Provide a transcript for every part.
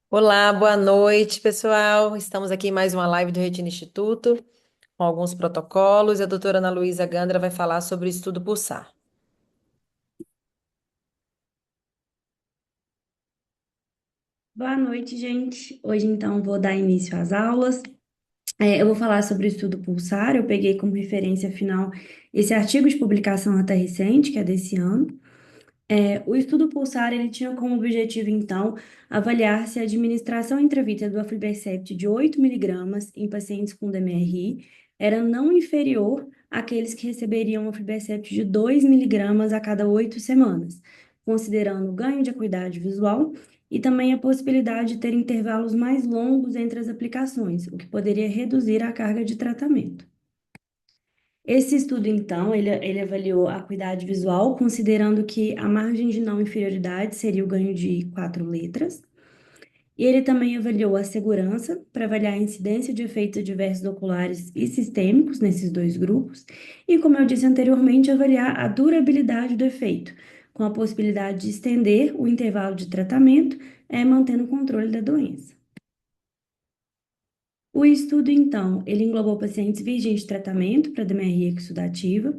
Olá, boa noite, pessoal. Estamos aqui em mais uma live do Retina Instituto, com alguns protocolos. A doutora Ana Luísa Gandra vai falar sobre o estudo Pulsar. Boa noite, gente. Hoje, então, vou dar início às aulas. Eu vou falar sobre o estudo Pulsar. Eu peguei como referência final esse artigo de publicação até recente, que é desse ano. O estudo Pulsar, ele tinha como objetivo, então, avaliar se a administração intravítrea do aflibercept de 8 miligramas em pacientes com DMRI era não inferior àqueles que receberiam o aflibercept de 2 miligramas a cada 8 semanas, considerando o ganho de acuidade visual e também a possibilidade de ter intervalos mais longos entre as aplicações, o que poderia reduzir a carga de tratamento. Esse estudo, então, ele avaliou a acuidade visual, considerando que a margem de não inferioridade seria o ganho de 4 letras. E ele também avaliou a segurança, para avaliar a incidência de efeitos adversos oculares e sistêmicos nesses dois grupos. E, como eu disse anteriormente, avaliar a durabilidade do efeito, com a possibilidade de estender o intervalo de tratamento, mantendo o controle da doença. O estudo, então, ele englobou pacientes virgens de tratamento para DMRI exudativa,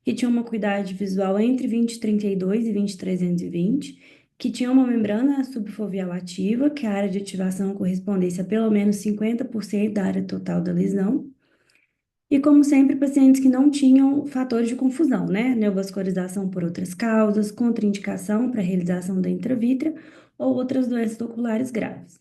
que tinham uma acuidade visual entre 20/32 e 20/320, que tinham uma membrana subfoveal ativa, que a área de ativação correspondesse a pelo menos 50% da área total da lesão, e, como sempre, pacientes que não tinham fatores de confusão, né? Neovascularização por outras causas, contraindicação para realização da intravítrea ou outras doenças oculares graves.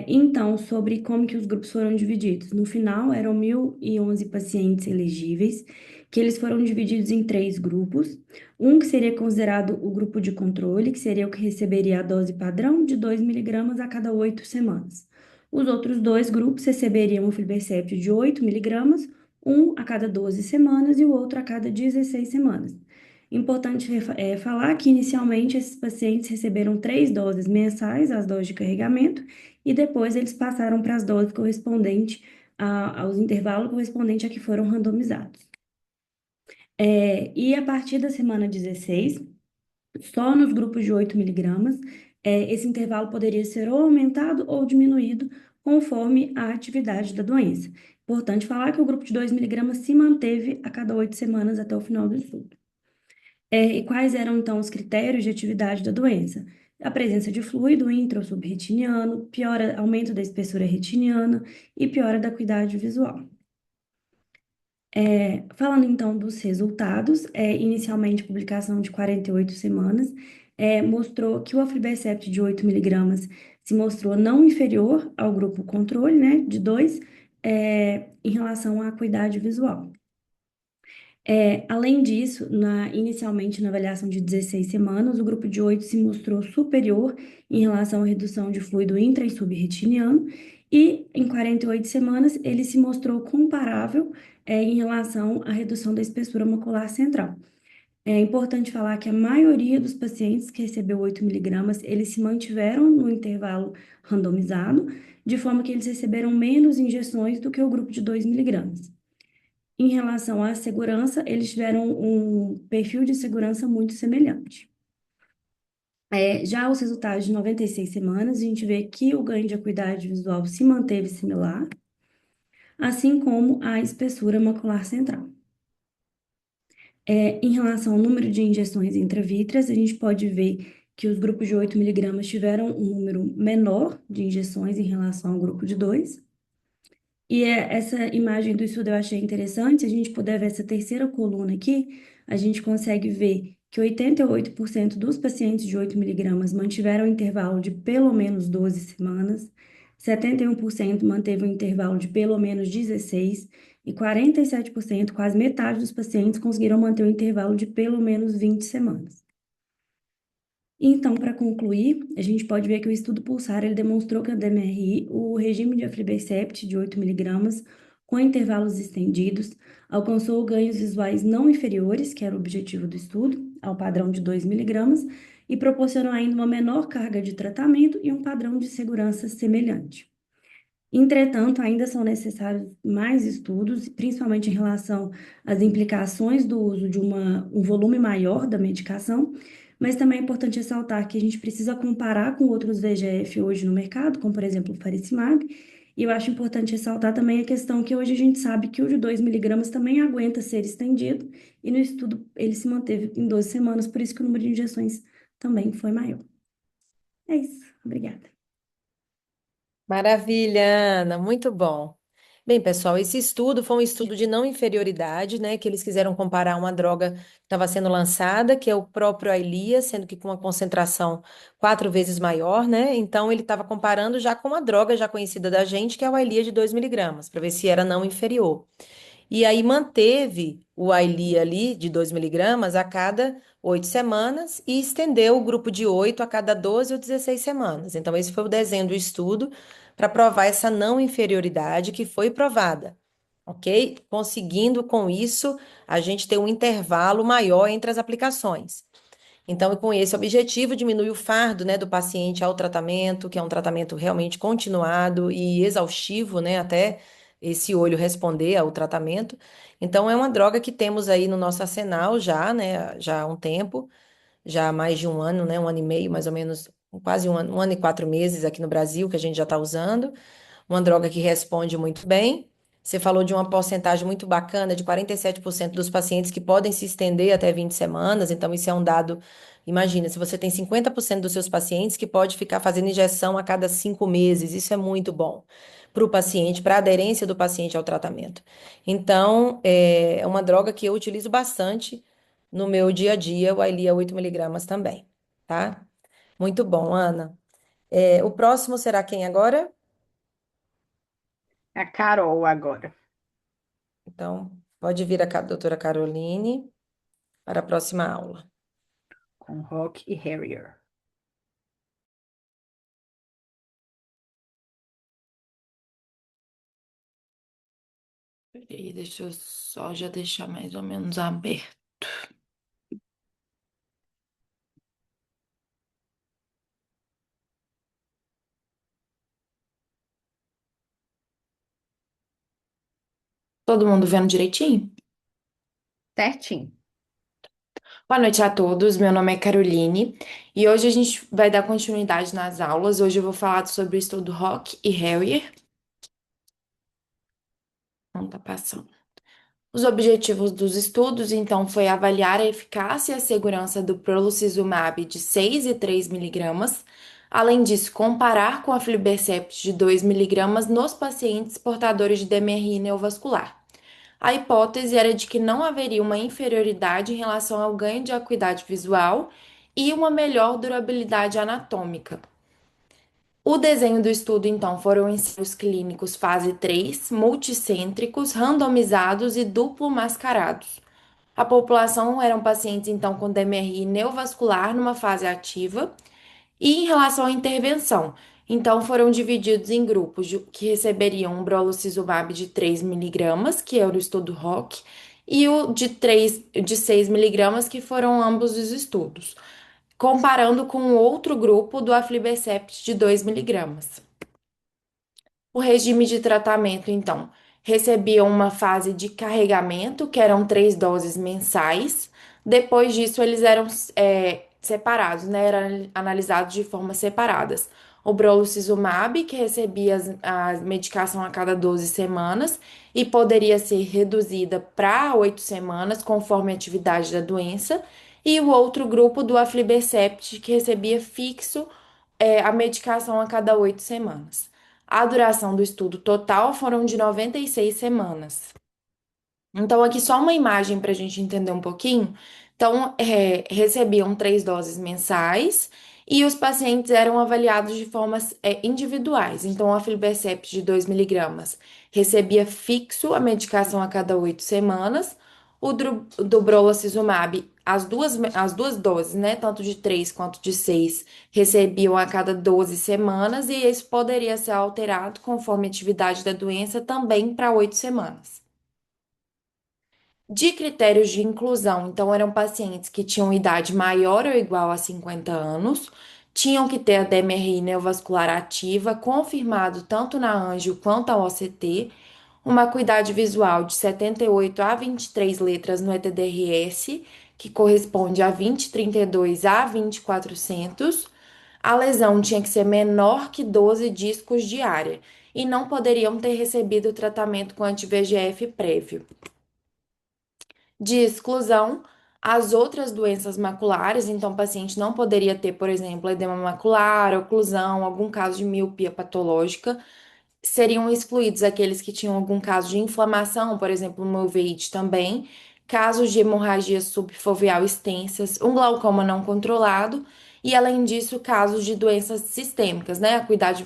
Então, sobre como que os grupos foram divididos. No final, eram 1.011 pacientes elegíveis, que eles foram divididos em três grupos. Um que seria considerado o grupo de controle, que seria o que receberia a dose padrão de 2 miligramas a cada 8 semanas. Os outros dois grupos receberiam o aflibercept de 8 miligramas, um a cada 12 semanas e o outro a cada 16 semanas. Importante falar que, inicialmente, esses pacientes receberam 3 doses mensais, as doses de carregamento, e depois eles passaram para as doses correspondentes aos intervalos correspondentes a que foram randomizados. E a partir da semana 16, só nos grupos de 8 miligramas, esse intervalo poderia ser ou aumentado ou diminuído conforme a atividade da doença. Importante falar que o grupo de 2 miligramas se manteve a cada 8 semanas até o final do estudo. E quais eram, então, os critérios de atividade da doença? A presença de fluido intra ou subretiniano, piora, aumento da espessura retiniana e piora da acuidade visual. Falando, então, dos resultados, inicialmente, publicação de 48 semanas, mostrou que o aflibercept de 8 miligramas se mostrou não inferior ao grupo controle, né, de 2, em relação à acuidade visual. Além disso, inicialmente na avaliação de 16 semanas, o grupo de 8 se mostrou superior em relação à redução de fluido intra e subretiniano, e em 48 semanas ele se mostrou comparável, em relação à redução da espessura macular central. É importante falar que a maioria dos pacientes que recebeu 8 miligramas, eles se mantiveram no intervalo randomizado, de forma que eles receberam menos injeções do que o grupo de 2 miligramas. Em relação à segurança, eles tiveram um perfil de segurança muito semelhante. Já os resultados de 96 semanas, a gente vê que o ganho de acuidade visual se manteve similar, assim como a espessura macular central. Em relação ao número de injeções intravítreas, a gente pode ver que os grupos de 8 miligramas tiveram um número menor de injeções em relação ao grupo de 2. E essa imagem do estudo eu achei interessante. Se a gente puder ver essa terceira coluna aqui, a gente consegue ver que 88% dos pacientes de 8 miligramas mantiveram o intervalo de pelo menos 12 semanas, 71% manteve o intervalo de pelo menos 16 e 47%, quase metade dos pacientes, conseguiram manter o intervalo de pelo menos 20 semanas. Então, para concluir, a gente pode ver que o estudo Pulsar ele demonstrou que a DMRI, o regime de aflibercept de 8 miligramas, com intervalos estendidos, alcançou ganhos visuais não inferiores, que era o objetivo do estudo, ao padrão de 2 miligramas, e proporcionou ainda uma menor carga de tratamento e um padrão de segurança semelhante. Entretanto, ainda são necessários mais estudos, principalmente em relação às implicações do uso de um volume maior da medicação, mas também é importante ressaltar que a gente precisa comparar com outros VEGF hoje no mercado, como por exemplo o faricimab, e eu acho importante ressaltar também a questão que hoje a gente sabe que o de 2 miligramas também aguenta ser estendido, e no estudo ele se manteve em 12 semanas, por isso que o número de injeções também foi maior. É isso, obrigada. Maravilha, Ana, muito bom. Bem, pessoal, esse estudo foi um estudo de não inferioridade, né? Que eles quiseram comparar uma droga que estava sendo lançada, que é o próprio Eylea, sendo que com uma concentração 4 vezes maior, né? Então, ele estava comparando já com uma droga já conhecida da gente, que é o Eylea de 2 miligramas, para ver se era não inferior. E aí manteve o Eylea ali de 2 miligramas a cada 8 semanas e estendeu o grupo de 8 a cada 12 ou 16 semanas. Então, esse foi o desenho do estudo para provar essa não inferioridade que foi provada, ok? Conseguindo com isso a gente ter um intervalo maior entre as aplicações. Então, com esse objetivo, diminui o fardo, né, do paciente ao tratamento, que é um tratamento realmente continuado e exaustivo, né, até esse olho responder ao tratamento. Então, é uma droga que temos aí no nosso arsenal já, né, já há um tempo, já há mais de um ano, né, um ano e meio, mais ou menos, quase um ano e 4 meses aqui no Brasil que a gente já está usando. Uma droga que responde muito bem. Você falou de uma porcentagem muito bacana, de 47% dos pacientes que podem se estender até 20 semanas. Então, isso é um dado. Imagina, se você tem 50% dos seus pacientes que pode ficar fazendo injeção a cada 5 meses, isso é muito bom para o paciente, para a aderência do paciente ao tratamento. Então, é uma droga que eu utilizo bastante no meu dia a dia, o Eylea 8 miligramas também, tá? Muito bom, Ana. O próximo será quem agora? A Carol agora, Então, pode vir a doutora Caroline para a próxima aula. com Rock e Harrier. Peraí, deixa eu só já deixar mais ou menos aberto. Todo mundo vendo direitinho? Certinho. Boa noite a todos, meu nome é Caroline e hoje a gente vai dar continuidade nas aulas. Hoje eu vou falar sobre o estudo Rock e Harrier. Não tá passando. Os objetivos dos estudos, então, foi avaliar a eficácia e a segurança do prolucizumab de 6 e 3 miligramas. Além disso, comparar com a aflibercept de 2 miligramas nos pacientes portadores de DMRI neovascular. A hipótese era de que não haveria uma inferioridade em relação ao ganho de acuidade visual e uma melhor durabilidade anatômica. O desenho do estudo, então, foram ensaios clínicos fase 3, multicêntricos, randomizados e duplo mascarados. A população eram pacientes, então, com DMRI neovascular numa fase ativa. E em relação à intervenção, então foram divididos em grupos que receberiam um brolucizumab de 3 miligramas, que é o do estudo ROC, e o de 6 miligramas, que foram ambos os estudos, comparando com o outro grupo do aflibercept de 2 miligramas. O regime de tratamento, então, recebia uma fase de carregamento, que eram 3 doses mensais. Depois disso, eles eram separados, né? Eram analisados de formas separadas. O brolucizumab, que recebia a medicação a cada 12 semanas e poderia ser reduzida para 8 semanas, conforme a atividade da doença. E o outro grupo do aflibercept, que recebia fixo, a medicação a cada 8 semanas. A duração do estudo total foram de 96 semanas. Então, aqui só uma imagem para a gente entender um pouquinho. Então, recebiam 3 doses mensais e os pacientes eram avaliados de formas individuais. Então, o aflibercept de 2 miligramas recebia fixo a medicação a cada 8 semanas. O do brolucizumab, as duas doses, né, tanto de 3 quanto de 6, recebiam a cada 12 semanas e isso poderia ser alterado conforme a atividade da doença também para 8 semanas. De critérios de inclusão, então eram pacientes que tinham idade maior ou igual a 50 anos, tinham que ter a DMRI neovascular ativa, confirmado tanto na Angio quanto a OCT, uma acuidade visual de 78 a 23 letras no ETDRS, que corresponde a 20,32 a 20,400, a lesão tinha que ser menor que 12 discos de área e não poderiam ter recebido tratamento com anti-VEGF prévio. De exclusão, as outras doenças maculares, então o paciente não poderia ter, por exemplo, edema macular, oclusão, algum caso de miopia patológica, seriam excluídos aqueles que tinham algum caso de inflamação, por exemplo, uma uveíte também, casos de hemorragia subfoveal extensas, um glaucoma não controlado e, além disso, casos de doenças sistêmicas, né? Acuidade,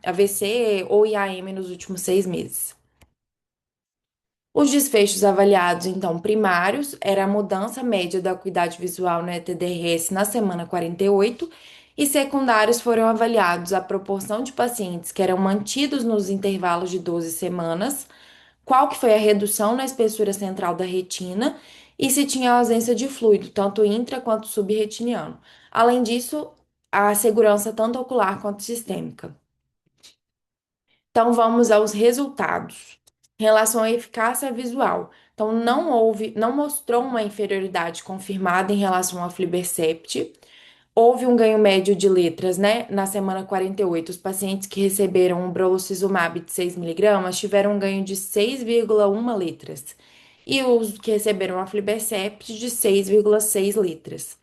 AVC ou IAM nos últimos 6 meses. Os desfechos avaliados, então, primários, era a mudança média da acuidade visual na ETDRS na semana 48, e secundários foram avaliados a proporção de pacientes que eram mantidos nos intervalos de 12 semanas, qual que foi a redução na espessura central da retina e se tinha ausência de fluido, tanto intra quanto subretiniano. Além disso, a segurança tanto ocular quanto sistêmica. Então, vamos aos resultados. Em relação à eficácia visual. Então, não mostrou uma inferioridade confirmada em relação ao aflibercept. Houve um ganho médio de letras, né? Na semana 48, os pacientes que receberam o brolucizumab de 6 miligramas tiveram um ganho de 6,1 letras. E os que receberam o aflibercept de 6,6 letras.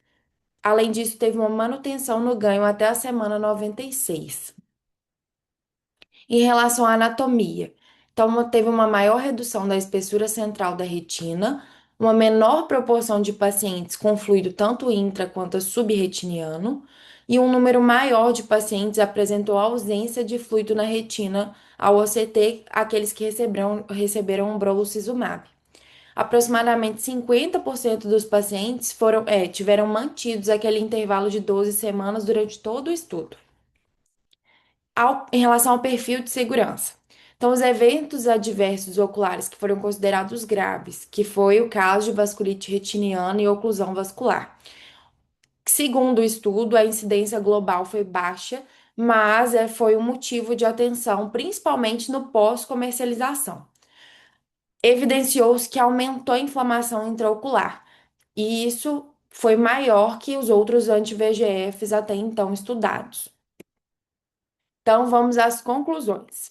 Além disso, teve uma manutenção no ganho até a semana 96. Em relação à anatomia, então teve uma maior redução da espessura central da retina, uma menor proporção de pacientes com fluido tanto intra quanto subretiniano, e um número maior de pacientes apresentou ausência de fluido na retina ao OCT, aqueles que receberam um brolucizumab. Aproximadamente 50% dos pacientes tiveram mantidos aquele intervalo de 12 semanas durante todo o estudo em relação ao perfil de segurança. Então, os eventos adversos oculares que foram considerados graves, que foi o caso de vasculite retiniana e oclusão vascular. Segundo o estudo, a incidência global foi baixa, mas foi um motivo de atenção, principalmente no pós-comercialização. Evidenciou-se que aumentou a inflamação intraocular, e isso foi maior que os outros anti-VEGFs até então estudados. Então, vamos às conclusões.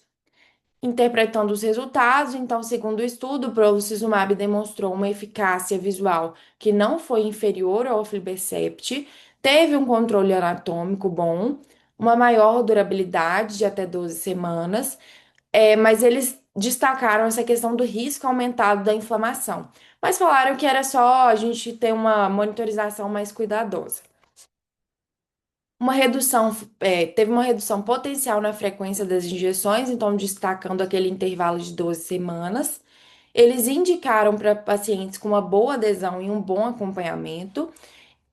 Interpretando os resultados, então, segundo o estudo, o brolucizumab demonstrou uma eficácia visual que não foi inferior ao aflibercept, teve um controle anatômico bom, uma maior durabilidade de até 12 semanas, mas eles destacaram essa questão do risco aumentado da inflamação, mas falaram que era só a gente ter uma monitorização mais cuidadosa. Teve uma redução potencial na frequência das injeções, então destacando aquele intervalo de 12 semanas. Eles indicaram para pacientes com uma boa adesão e um bom acompanhamento,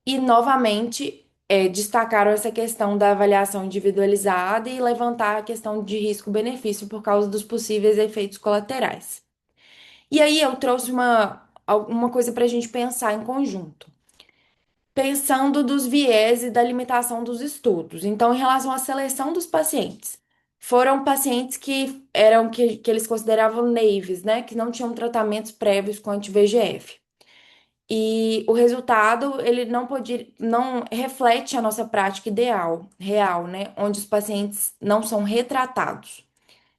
e novamente destacaram essa questão da avaliação individualizada e levantar a questão de risco-benefício por causa dos possíveis efeitos colaterais. E aí eu trouxe uma coisa para a gente pensar em conjunto pensando dos viés e da limitação dos estudos. Então, em relação à seleção dos pacientes, foram pacientes que eles consideravam naives, né, que não tinham tratamentos prévios com anti-VEGF. E o resultado, ele não reflete a nossa prática ideal, real, né, onde os pacientes não são retratados,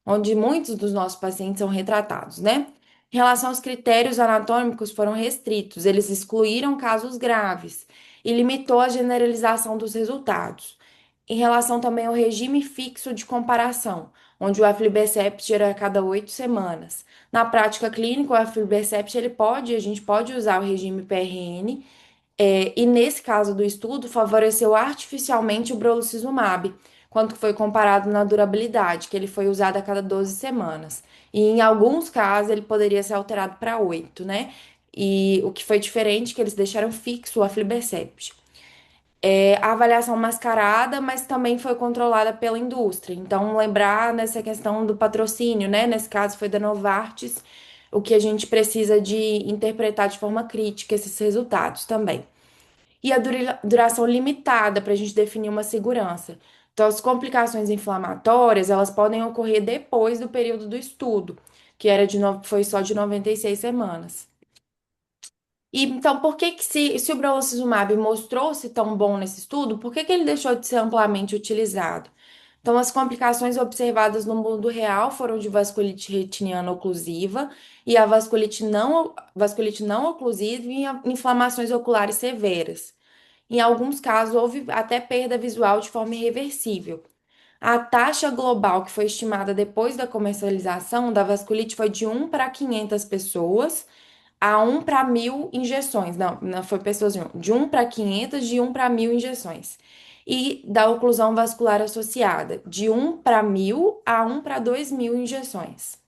onde muitos dos nossos pacientes são retratados, né? Em relação aos critérios anatômicos, foram restritos, eles excluíram casos graves e limitou a generalização dos resultados. Em relação também ao regime fixo de comparação, onde o aflibercept era a cada 8 semanas. Na prática clínica, o aflibercept a gente pode usar o regime PRN, e nesse caso do estudo, favoreceu artificialmente o brolucizumab, quanto foi comparado na durabilidade, que ele foi usado a cada 12 semanas. E em alguns casos ele poderia ser alterado para 8, né? E o que foi diferente, que eles deixaram fixo o aflibercept. A avaliação mascarada, mas também foi controlada pela indústria. Então, lembrar nessa questão do patrocínio, né? Nesse caso foi da Novartis, o que a gente precisa de interpretar de forma crítica esses resultados também. E a duração limitada para a gente definir uma segurança. Então, as complicações inflamatórias, elas podem ocorrer depois do período do estudo, que foi só de 96 semanas. E então, por que que se o brolucizumab mostrou-se tão bom nesse estudo, por que que ele deixou de ser amplamente utilizado? Então, as complicações observadas no mundo real foram de vasculite retiniana oclusiva e a vasculite não oclusiva e inflamações oculares severas. Em alguns casos, houve até perda visual de forma irreversível. A taxa global que foi estimada depois da comercialização da vasculite foi de 1 para 500 pessoas a 1 para 1.000 injeções. Não, não foi pessoas de 1 para 500, de 1 para 1.000 injeções. E da oclusão vascular associada, de 1 para 1.000 a 1 para 2.000 injeções.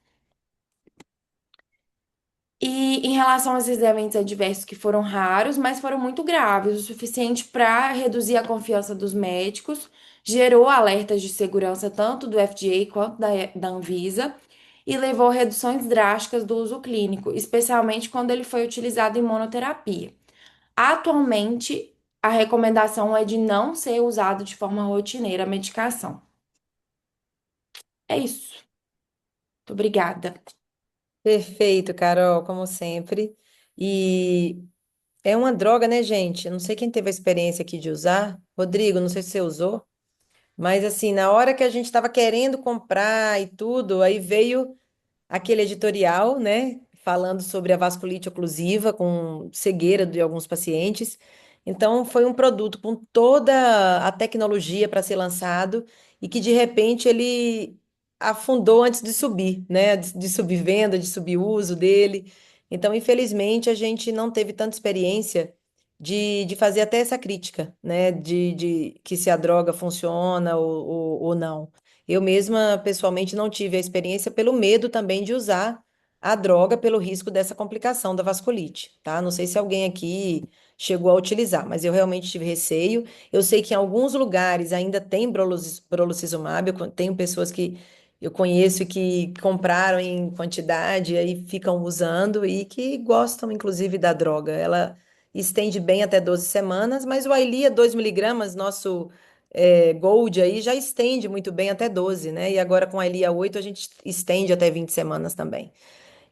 E em relação a esses eventos adversos que foram raros, mas foram muito graves, o suficiente para reduzir a confiança dos médicos, gerou alertas de segurança tanto do FDA quanto da Anvisa e levou a reduções drásticas do uso clínico, especialmente quando ele foi utilizado em monoterapia. Atualmente, a recomendação é de não ser usado de forma rotineira a medicação. É isso. Muito obrigada. Perfeito, Carol, como sempre. E é uma droga, né, gente? Eu não sei quem teve a experiência aqui de usar. Rodrigo, não sei se você usou, mas assim, na hora que a gente estava querendo comprar e tudo, aí veio aquele editorial, né, falando sobre a vasculite oclusiva com cegueira de alguns pacientes. Então, foi um produto com toda a tecnologia para ser lançado e que de repente ele afundou antes de subir, né, de subir venda, de subir uso dele. Então, infelizmente, a gente não teve tanta experiência de fazer até essa crítica, né, de que se a droga funciona ou não. Eu mesma, pessoalmente, não tive a experiência pelo medo também de usar a droga pelo risco dessa complicação da vasculite, tá? Não sei se alguém aqui chegou a utilizar, mas eu realmente tive receio. Eu sei que em alguns lugares ainda tem brolucizumab, tenho pessoas que eu conheço que compraram em quantidade e aí ficam usando e que gostam, inclusive, da droga. Ela estende bem até 12 semanas, mas o Eylea 2 miligramas, nosso Gold aí já estende muito bem até 12, né? E agora com a Elia 8 a gente estende até 20 semanas também.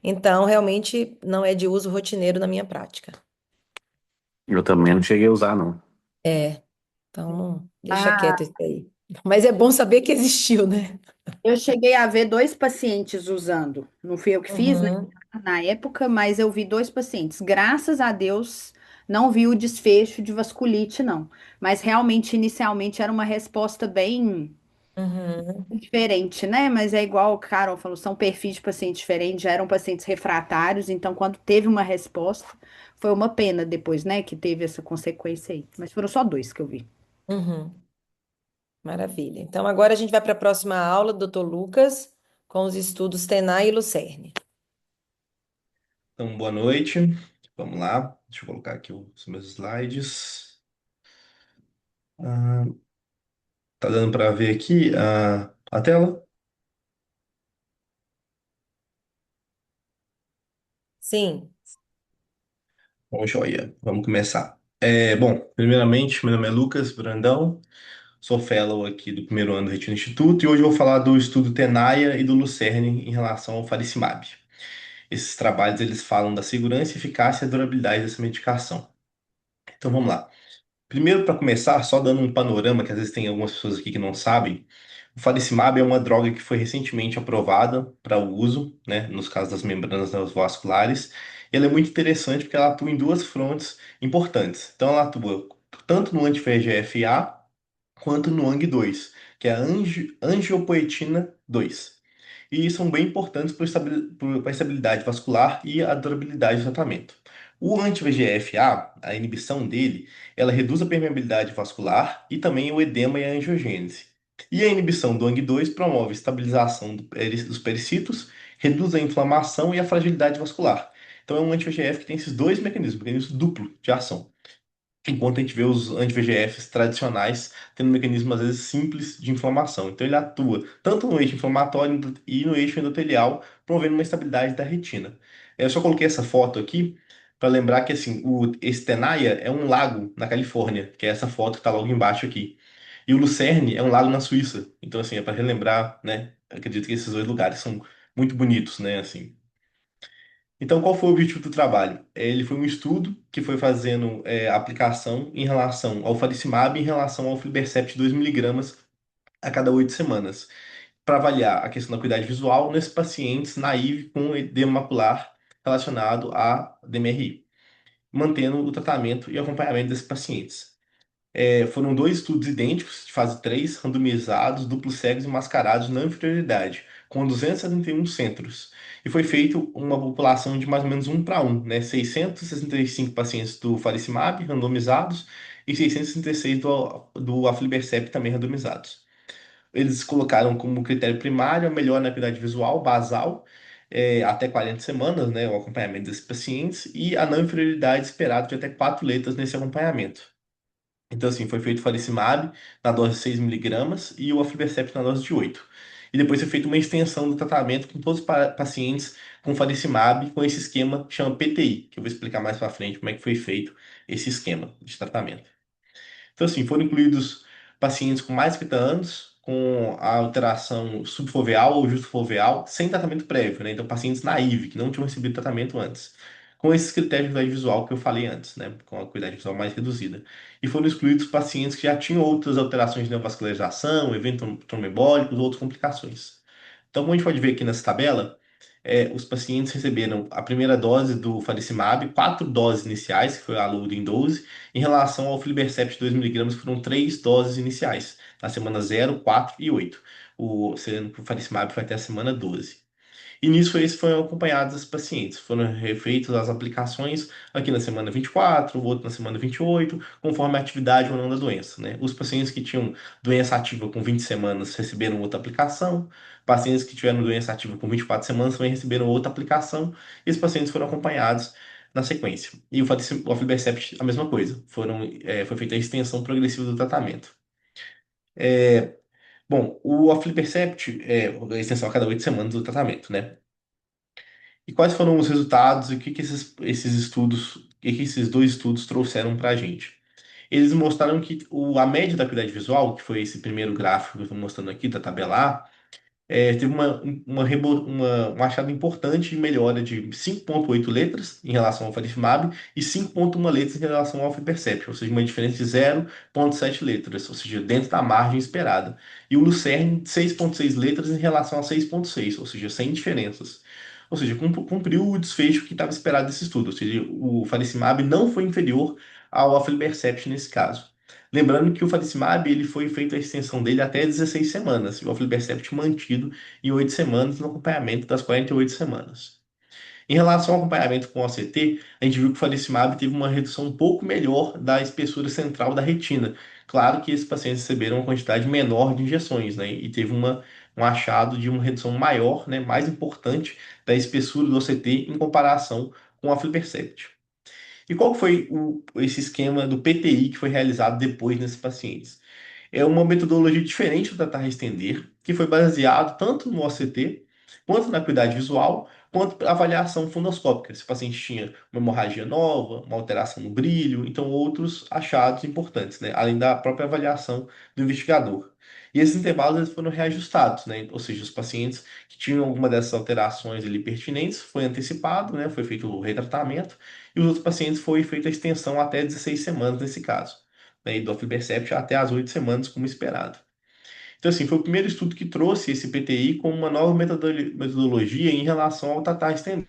Então, realmente não é de uso rotineiro na minha prática. Eu também não cheguei a usar, não. É, então deixa Ah, quieto isso aí. Mas é bom saber que existiu, né? eu cheguei a ver dois pacientes usando. Não fui eu que fiz, né, Uhum, na época, mas eu vi dois pacientes. Graças a Deus, não vi o desfecho de vasculite, não. Mas realmente, inicialmente, era uma resposta bem uhum, diferente, né? Mas é igual o Carol falou, são perfis de pacientes diferentes, já eram pacientes refratários, então quando teve uma resposta, foi uma pena depois, né, que teve essa consequência aí. Mas foram só dois que eu vi. uhum. Maravilha. Então, agora a gente vai para a próxima aula do Dr. Lucas com os estudos TENAI e Lucerne. Então, boa noite. Vamos lá. Deixa eu colocar aqui os meus slides. Ah, tá dando para ver aqui a tela? Sim. Bom, joia. Vamos começar. Bom, primeiramente, meu nome é Lucas Brandão, sou fellow aqui do primeiro ano do Retina Instituto e hoje eu vou falar do estudo Tenaia e do Lucerne em relação ao faricimab. Esses trabalhos eles falam da segurança, eficácia e durabilidade dessa medicação. Então vamos lá. Primeiro, para começar, só dando um panorama, que às vezes tem algumas pessoas aqui que não sabem, o faricimab é uma droga que foi recentemente aprovada para o uso, né, nos casos das membranas vasculares. E ela é muito interessante porque ela atua em duas frontes importantes. Então, ela atua tanto no anti-VEGF-A quanto no ANG2, que é a angiopoetina 2. E são bem importantes para a estabilidade vascular e a durabilidade do tratamento. O anti-VEGF-A, a inibição dele, ela reduz a permeabilidade vascular e também o edema e a angiogênese. E a inibição do ANG2 promove a estabilização dos pericitos, reduz a inflamação e a fragilidade vascular. Então é um anti-VEGF que tem esses dois mecanismos, mecanismo duplo de ação. Enquanto a gente vê os anti-VEGFs tradicionais tendo um mecanismo, às vezes, simples de inflamação. Então, ele atua tanto no eixo inflamatório e no eixo endotelial, promovendo uma estabilidade da retina. Eu só coloquei essa foto aqui para lembrar que assim, esse Tenaya é um lago na Califórnia, que é essa foto que está logo embaixo aqui. E o Lucerne é um lago na Suíça. Então, assim, é para relembrar, né? Acredito que esses dois lugares são muito bonitos, né? Assim. Então, qual foi o objetivo do trabalho? Ele foi um estudo que foi fazendo aplicação em relação ao faricimab, em relação ao aflibercept 2 miligramas a cada 8 semanas, para avaliar a questão da acuidade visual nesses pacientes naive com edema macular relacionado a DMRI, mantendo o tratamento e acompanhamento desses pacientes. Foram dois estudos idênticos, de fase 3, randomizados, duplos cegos e mascarados na inferioridade, com 271 centros. E foi feito uma população de mais ou menos 1 para 1, né? 665 pacientes do faricimab randomizados e 666 do aflibercept também randomizados. Eles colocaram como critério primário a melhora na acuidade visual basal, até 40 semanas, né? O acompanhamento desses pacientes, e a não inferioridade esperada de até 4 letras nesse acompanhamento. Então, assim, foi feito o faricimab na dose de 6 miligramas e o aflibercept na dose de 8. E depois foi feita uma extensão do tratamento com todos os pacientes com faricimab, com esse esquema que chama PTI, que eu vou explicar mais para frente como é que foi feito esse esquema de tratamento. Então, assim, foram incluídos pacientes com mais de 50 anos, com a alteração subfoveal ou justofoveal, sem tratamento prévio, né? Então, pacientes naive, que não tinham recebido tratamento antes. Com esses critérios de acuidade visual que eu falei antes, né? Com a acuidade visual mais reduzida. E foram excluídos pacientes que já tinham outras alterações de neovascularização, eventos trombembólicos, outras complicações. Então, como a gente pode ver aqui nessa tabela, os pacientes receberam a primeira dose do faricimab, 4 doses iniciais, que foi a Loading Dose, em relação ao aflibercept 2 miligramas, foram 3 doses iniciais, na semana 0, 4 e 8. Sendo que o faricimab foi até a semana 12. E nisso eles foram acompanhados os pacientes. Foram refeitas as aplicações aqui na semana 24, o outro na semana 28, conforme a atividade ou não da doença, né? Os pacientes que tinham doença ativa com 20 semanas receberam outra aplicação. Pacientes que tiveram doença ativa com 24 semanas também receberam outra aplicação. E os pacientes foram acompanhados na sequência. E o aflibercept, a mesma coisa. Foi feita a extensão progressiva do tratamento. É, Bom, o aflibercept é a extensão a cada 8 semanas do tratamento, né? E quais foram os resultados e o que que esses estudos, o que que esses dois estudos trouxeram para a gente? Eles mostraram que a média da acuidade visual, que foi esse primeiro gráfico que eu estou mostrando aqui, da tabela A, teve um achado importante de melhora de 5,8 letras em relação ao faricimab e 5,1 letras em relação ao aflibercept, ou seja, uma diferença de 0,7 letras, ou seja, dentro da margem esperada. E o Lucerne, 6,6 letras em relação a 6,6, ou seja, sem diferenças. Ou seja, cumpriu o desfecho que estava esperado desse estudo, ou seja, o faricimab não foi inferior ao aflibercept nesse caso. Lembrando que o faricimab ele foi feita a extensão dele até 16 semanas, e o aflibercept mantido em 8 semanas no acompanhamento das 48 semanas. Em relação ao acompanhamento com o OCT, a gente viu que o faricimab teve uma redução um pouco melhor da espessura central da retina. Claro que esses pacientes receberam uma quantidade menor de injeções, né? E teve um achado de uma redução maior, né? Mais importante da espessura do OCT em comparação com o aflibercept. E qual foi esse esquema do PTI que foi realizado depois nesses pacientes? É uma metodologia diferente do tratar estender, que foi baseado tanto no OCT, quanto na acuidade visual, quanto na avaliação fundoscópica. Se o paciente tinha uma hemorragia nova, uma alteração no brilho, então outros achados importantes, né? Além da própria avaliação do investigador. E esses intervalos eles foram reajustados, né? Ou seja, os pacientes que tinham alguma dessas alterações ali pertinentes foi antecipado, né? Foi feito o retratamento, e os outros pacientes foi feita a extensão até 16 semanas nesse caso, né, e do aflibercept até as 8 semanas, como esperado. Então, assim, foi o primeiro estudo que trouxe esse PTI como uma nova metodologia em relação ao tratar estender.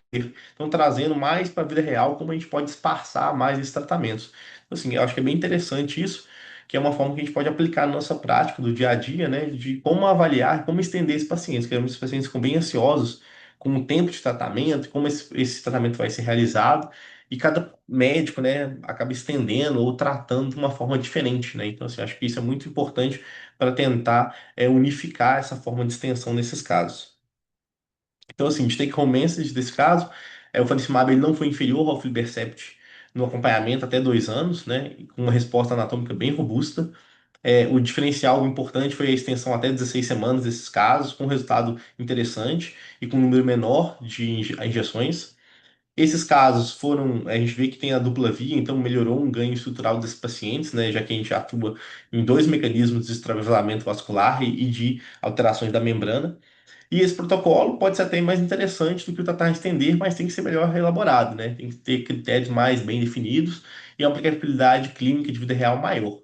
Então, trazendo mais para a vida real como a gente pode disfarçar mais esses tratamentos. Então, assim, eu acho que é bem interessante isso, que é uma forma que a gente pode aplicar na nossa prática do dia a dia, né, de como avaliar, como estender esses pacientes, que esses pacientes ficam bem ansiosos com o tempo de tratamento, como esse tratamento vai ser realizado, e cada médico, né, acaba estendendo ou tratando de uma forma diferente, né? Então, assim, acho que isso é muito importante para tentar unificar essa forma de extensão nesses casos. Então, assim, de take-home message desse caso, o faricimab ele não foi inferior ao aflibercept no acompanhamento até 2 anos, né, e com uma resposta anatômica bem robusta. O diferencial importante foi a extensão até 16 semanas desses casos, com resultado interessante e com um número menor de injeções. Esses casos foram, a gente vê que tem a dupla via, então melhorou um ganho estrutural desses pacientes, né, já que a gente atua em dois mecanismos de extravasamento vascular e de alterações da membrana. E esse protocolo pode ser até mais interessante do que o tratar de estender, mas tem que ser melhor elaborado, né? Tem que ter critérios mais bem definidos e uma aplicabilidade clínica de vida real maior.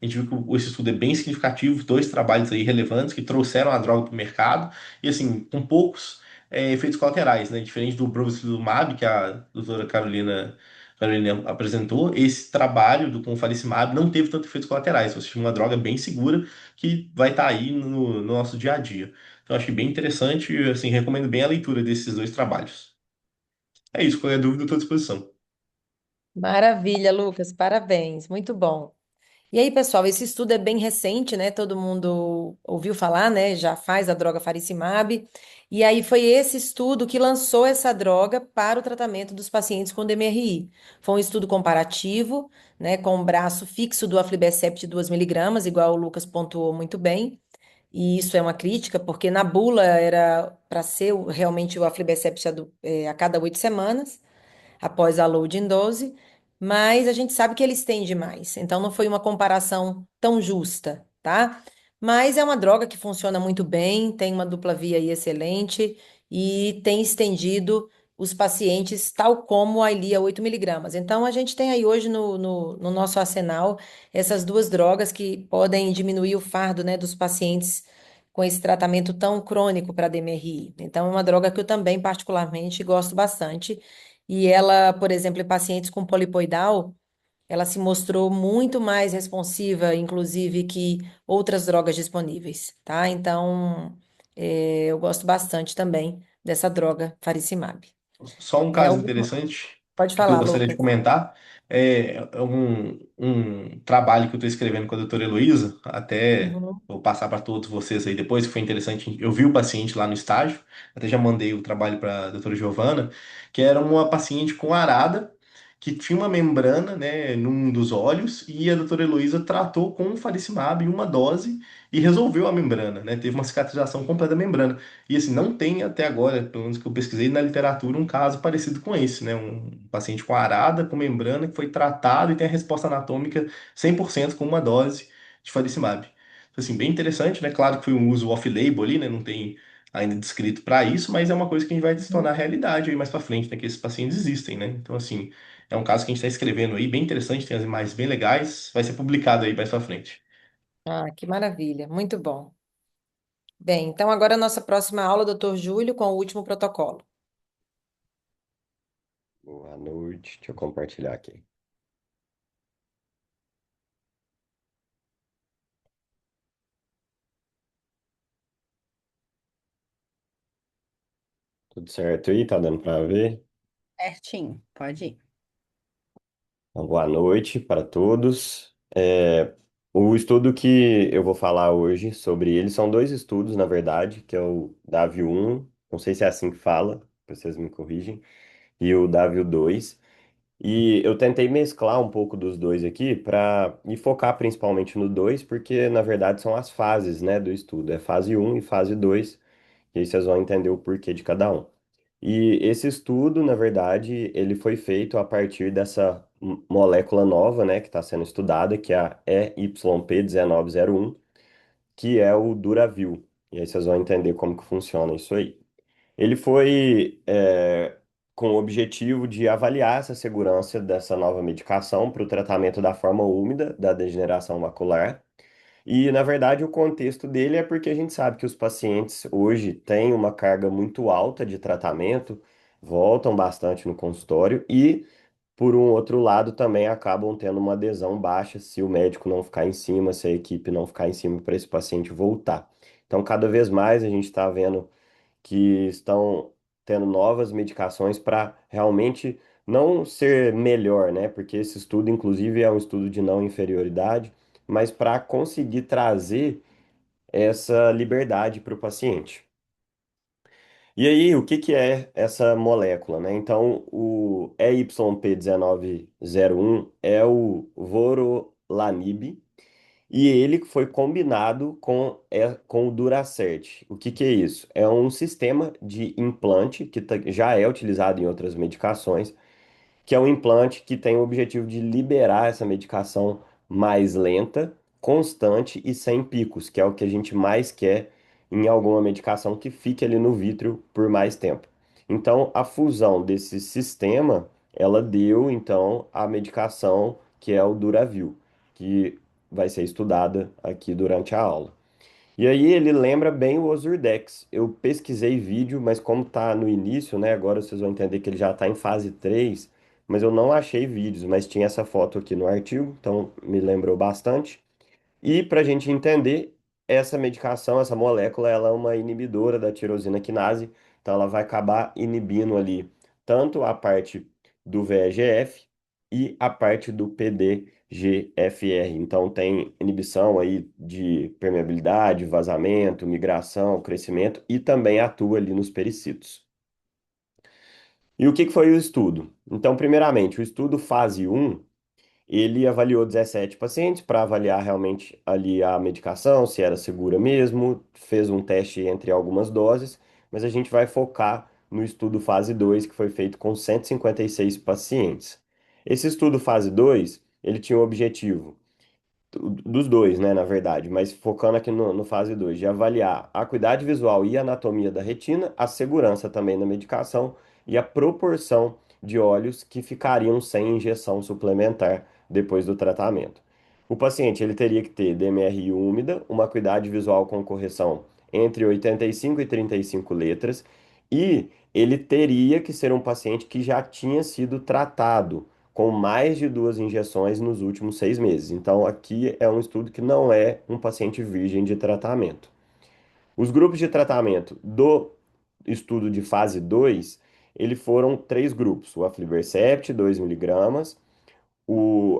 A gente viu que esse estudo é bem significativo, dois trabalhos aí relevantes que trouxeram a droga para o mercado e assim, com poucos efeitos colaterais, né? Diferente do Provicilumab, que a doutora Carolina apresentou, esse trabalho com o faricimab não teve tantos efeitos colaterais, ou seja, uma droga bem segura que vai estar aí no nosso dia a dia. Então, achei bem interessante e, assim, recomendo bem a leitura desses dois trabalhos. É isso, qualquer dúvida, eu estou à disposição. Maravilha, Lucas, parabéns, muito bom. E aí, pessoal, esse estudo é bem recente, né? Todo mundo ouviu falar, né? Já faz a droga faricimab. E aí foi esse estudo que lançou essa droga para o tratamento dos pacientes com DMRI. Foi um estudo comparativo, né? Com o braço fixo do aflibercept de 2 miligramas, igual o Lucas pontuou muito bem. E isso é uma crítica, porque na bula era para ser realmente o aflibercept a cada 8 semanas após a loading dose, mas a gente sabe que ele estende mais, então não foi uma comparação tão justa, tá? Mas é uma droga que funciona muito bem, tem uma dupla via aí excelente e tem estendido os pacientes tal como a Eylea 8 miligramas. Então a gente tem aí hoje no nosso arsenal essas duas drogas que podem diminuir o fardo, né, dos pacientes com esse tratamento tão crônico para DMRI. Então é uma droga que eu também particularmente gosto bastante. E ela, por exemplo, em pacientes com polipoidal, ela se mostrou muito mais responsiva, inclusive, que outras drogas disponíveis, tá? Então, eu gosto bastante também dessa droga, faricimab. Só um É caso alguma... interessante Pode que eu falar, gostaria de Lucas. comentar é um trabalho que eu estou escrevendo com a doutora Heloísa, até Uhum, vou passar para todos vocês aí depois, que foi interessante. Eu vi o paciente lá no estágio, até já mandei o trabalho para a doutora Giovana, que era uma paciente com arada, que tinha uma membrana, né, num dos olhos, e a doutora Heloísa tratou com faricimab em uma dose e resolveu a membrana, né, teve uma cicatrização completa da membrana. E assim, não tem até agora, pelo menos que eu pesquisei na literatura, um caso parecido com esse, né? Um paciente com arada, com membrana, que foi tratado e tem a resposta anatômica 100% com uma dose de faricimab. Então, assim, bem interessante, né? Claro que foi um uso off-label ali, né? Não tem ainda descrito para isso, mas é uma coisa que a gente vai se tornar uhum. realidade aí mais para frente, né? Que esses pacientes existem, né? Então, assim, é um caso que a gente está escrevendo aí, bem interessante, tem as imagens bem legais, vai ser publicado aí mais para frente. Ah, que maravilha, muito bom. Bem, então agora a nossa próxima aula, doutor Júlio, com o último protocolo. Boa noite, deixa eu compartilhar aqui. Tudo certo aí? Tá dando para ver? Certinho, pode ir. Então, boa noite para todos. O estudo que eu vou falar hoje sobre ele são dois estudos, na verdade, que é o DAVIO 1, não sei se é assim que fala, vocês me corrigem, e o DAVIO 2. E eu tentei mesclar um pouco dos dois aqui para e focar principalmente no 2, porque na verdade são as fases, né, do estudo. É fase 1 e fase 2. E aí vocês vão entender o porquê de cada um. E esse estudo, na verdade, ele foi feito a partir dessa molécula nova, né, que está sendo estudada, que é a EYP1901, que é o Duravil. E aí vocês vão entender como que funciona isso aí. Ele foi com o objetivo de avaliar essa segurança dessa nova medicação para o tratamento da forma úmida da degeneração macular. E, na verdade, o contexto dele é porque a gente sabe que os pacientes hoje têm uma carga muito alta de tratamento, voltam bastante no consultório e, por um outro lado, também acabam tendo uma adesão baixa se o médico não ficar em cima, se a equipe não ficar em cima para esse paciente voltar. Então, cada vez mais a gente está vendo que estão tendo novas medicações para realmente não ser melhor, né? Porque esse estudo, inclusive, é um estudo de não inferioridade, mas para conseguir trazer essa liberdade para o paciente. E aí, o que que é essa molécula, né? Então, o EYP1901 é o Vorolanib, e ele foi combinado com o Duracert. O que que é isso? É um sistema de implante que já é utilizado em outras medicações, que é um implante que tem o objetivo de liberar essa medicação mais lenta, constante e sem picos, que é o que a gente mais quer em alguma medicação que fique ali no vítreo por mais tempo. Então, a fusão desse sistema, ela deu, então, a medicação que é o Duravil, que vai ser estudada aqui durante a aula. E aí ele lembra bem o Ozurdex. Eu pesquisei vídeo, mas como tá no início, né? Agora vocês vão entender que ele já está em fase 3, mas eu não achei vídeos, mas tinha essa foto aqui no artigo, então me lembrou bastante. E para a gente entender, essa medicação, essa molécula, ela é uma inibidora da tirosina quinase, então ela vai acabar inibindo ali tanto a parte do VEGF e a parte do PDGFR. Então tem inibição aí de permeabilidade, vazamento, migração, crescimento e também atua ali nos pericitos. E o que que foi o estudo? Então, primeiramente, o estudo fase um ele avaliou 17 pacientes para avaliar realmente ali a medicação, se era segura mesmo, fez um teste entre algumas doses, mas a gente vai focar no estudo fase 2 que foi feito com 156 pacientes. Esse estudo fase 2 ele tinha o objetivo dos dois, né, na verdade, mas focando aqui no fase 2 de avaliar a acuidade visual e a anatomia da retina, a segurança também da medicação e a proporção de olhos que ficariam sem injeção suplementar depois do tratamento. O paciente ele teria que ter DMRI úmida, uma acuidade visual com correção entre 85 e 35 letras, e ele teria que ser um paciente que já tinha sido tratado com mais de 2 injeções nos últimos 6 meses. Então, aqui é um estudo que não é um paciente virgem de tratamento. Os grupos de tratamento do estudo de fase 2, eles foram 3 grupos: o aflibercept, 2 mg,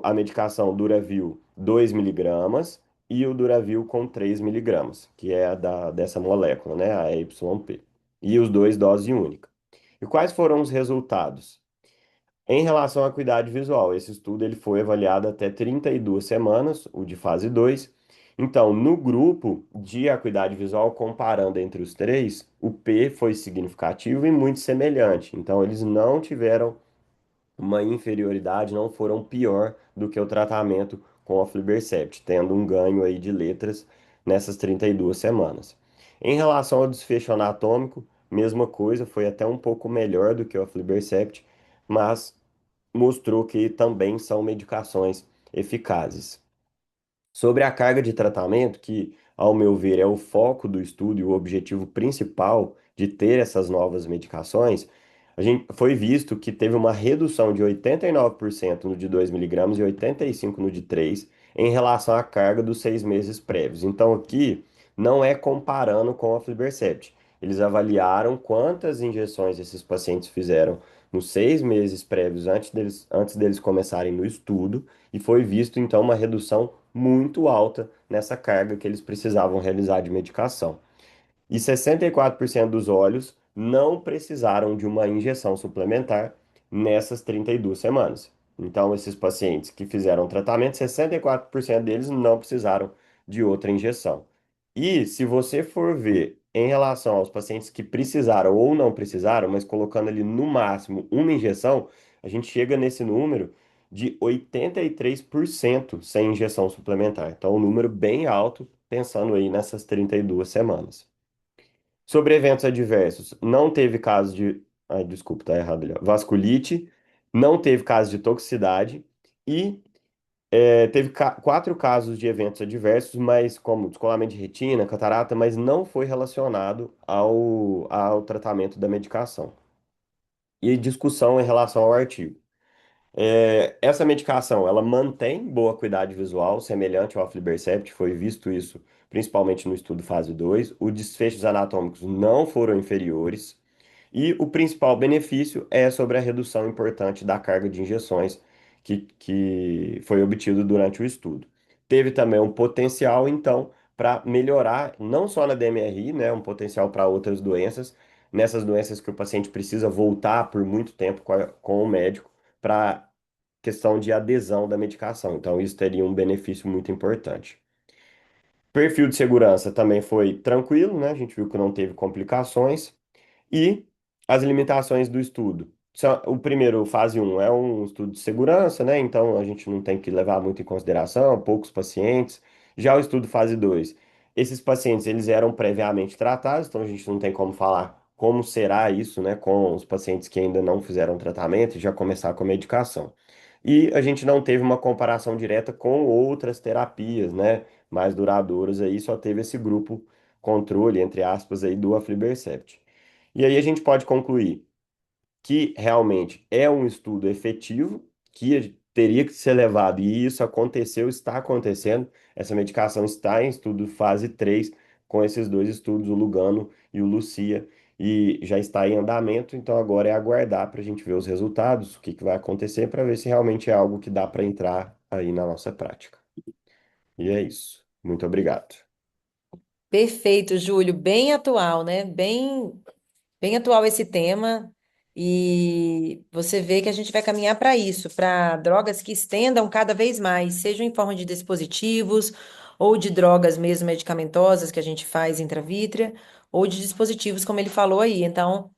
a medicação Duravil, 2 mg, e o Duravil com 3 mg, que é dessa molécula, né, a YP. E os dois dose única. E quais foram os resultados? Em relação à acuidade visual, esse estudo ele foi avaliado até 32 semanas, o de fase 2. Então, no grupo de acuidade visual, comparando entre os três, o P foi significativo e muito semelhante. Então, eles não tiveram uma inferioridade, não foram pior do que o tratamento com a aflibercept, tendo um ganho aí de letras nessas 32 semanas. Em relação ao desfecho anatômico, mesma coisa, foi até um pouco melhor do que o aflibercept, mas mostrou que também são medicações eficazes. Sobre a carga de tratamento, que, ao meu ver, é o foco do estudo e o objetivo principal de ter essas novas medicações, a gente foi visto que teve uma redução de 89% no de 2 mg e 85% no de 3 em relação à carga dos 6 meses prévios. Então, aqui não é comparando com a aflibercept. Eles avaliaram quantas injeções esses pacientes fizeram nos 6 meses prévios antes deles começarem no estudo e foi visto então uma redução muito alta nessa carga que eles precisavam realizar de medicação. E 64% dos olhos não precisaram de uma injeção suplementar nessas 32 semanas. Então, esses pacientes que fizeram tratamento, 64% deles não precisaram de outra injeção. E se você for ver em relação aos pacientes que precisaram ou não precisaram, mas colocando ali no máximo uma injeção, a gente chega nesse número de 83% sem injeção suplementar. Então, um número bem alto, pensando aí nessas 32 semanas. Sobre eventos adversos, não teve caso de. Ai, desculpa, tá errado ali, ó. Vasculite, não teve caso de toxicidade e teve 4 casos de eventos adversos, mas como descolamento de retina, catarata, mas não foi relacionado ao tratamento da medicação. E discussão em relação ao artigo. Essa medicação, ela mantém boa acuidade visual, semelhante ao aflibercept, foi visto isso principalmente no estudo fase 2. Os desfechos anatômicos não foram inferiores. E o principal benefício é sobre a redução importante da carga de injeções que foi obtido durante o estudo. Teve também um potencial, então, para melhorar, não só na DMRI, né, um potencial para outras doenças, nessas doenças que o paciente precisa voltar por muito tempo com o médico para questão de adesão da medicação. Então, isso teria um benefício muito importante. Perfil de segurança também foi tranquilo, né? A gente viu que não teve complicações. E as limitações do estudo. O primeiro, fase um é um estudo de segurança, né? Então a gente não tem que levar muito em consideração, poucos pacientes. Já o estudo fase 2 Esses pacientes, eles eram previamente tratados, então a gente não tem como falar como será isso, né, com os pacientes que ainda não fizeram tratamento e já começar com a medicação. E a gente não teve uma comparação direta com outras terapias, né, mais duradouras aí, só teve esse grupo controle, entre aspas, aí do aflibercept. E aí a gente pode concluir que realmente é um estudo efetivo, que teria que ser levado, e isso aconteceu, está acontecendo. Essa medicação está em estudo fase 3 com esses dois estudos, o Lugano e o Lucia, e já está em andamento, então agora é aguardar para a gente ver os resultados, o que que vai acontecer, para ver se realmente é algo que dá para entrar aí na nossa prática. E é isso. Muito obrigado. Perfeito, Júlio. Bem atual, né? Bem atual esse tema. E você vê que a gente vai caminhar para isso, para drogas que estendam cada vez mais, sejam em forma de dispositivos, ou de drogas mesmo medicamentosas que a gente faz intravítrea, ou de dispositivos, como ele falou aí. Então,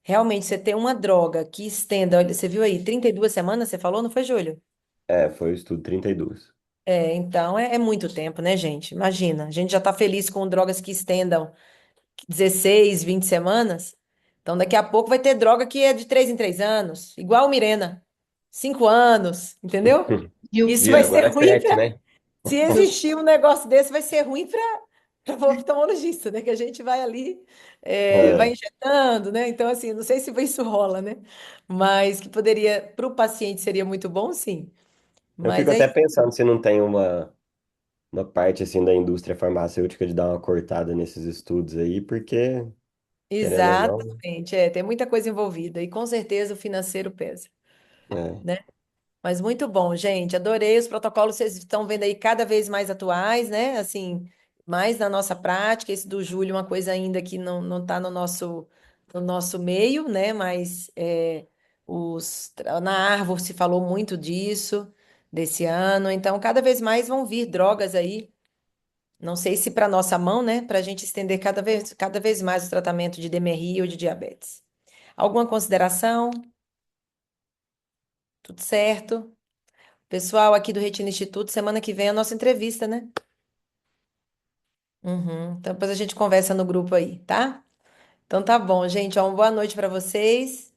realmente, você ter uma droga que estenda, olha, você viu aí, 32 semanas, você falou, não foi, Júlio? É, foi o estudo 32. Então é muito tempo, né, gente? Imagina, a gente já está feliz com drogas que estendam 16, 20 semanas. Então daqui a pouco vai ter droga que é de 3 em 3 anos, igual o Mirena, 5 anos, entendeu? E o Isso Viu? vai Agora ser é ruim 7, para. né? Se existir um negócio desse, vai ser ruim para o oftalmologista, né? Que a gente vai ali, vai É. injetando, né? Então, assim, não sei se isso rola, né? Mas que poderia, para o paciente seria muito bom, sim. Eu Mas fico é até isso. pensando se não tem uma parte assim da indústria farmacêutica de dar uma cortada nesses estudos aí, porque, querendo ou não, Exatamente, tem muita coisa envolvida e com certeza o financeiro pesa, é, né? Mas muito bom, gente. Adorei os protocolos, vocês estão vendo aí cada vez mais atuais, né? Assim, mais na nossa prática. Esse do Júlio, uma coisa ainda que não está no nosso meio, né? Mas na Árvore se falou muito disso, desse ano. Então, cada vez mais vão vir drogas aí. Não sei se para nossa mão, né? Para a gente estender cada vez mais o tratamento de DMRI ou de diabetes. Alguma consideração? Tudo certo? Pessoal aqui do Retina Instituto, semana que vem é a nossa entrevista, né? Uhum. Então depois a gente conversa no grupo aí, tá? Então tá bom, gente. Ó, uma boa noite para vocês.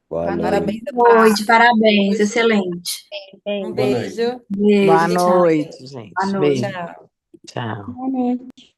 boa Boa Parabéns noite. noite. a todos. Noite, parabéns, Hoje. excelente. Um Boa noite. beijo. Beijo, Boa Fiquem com tchau. noite, Deus. Boa gente. noite. Beijo. Tchau. Tchau. Boa noite.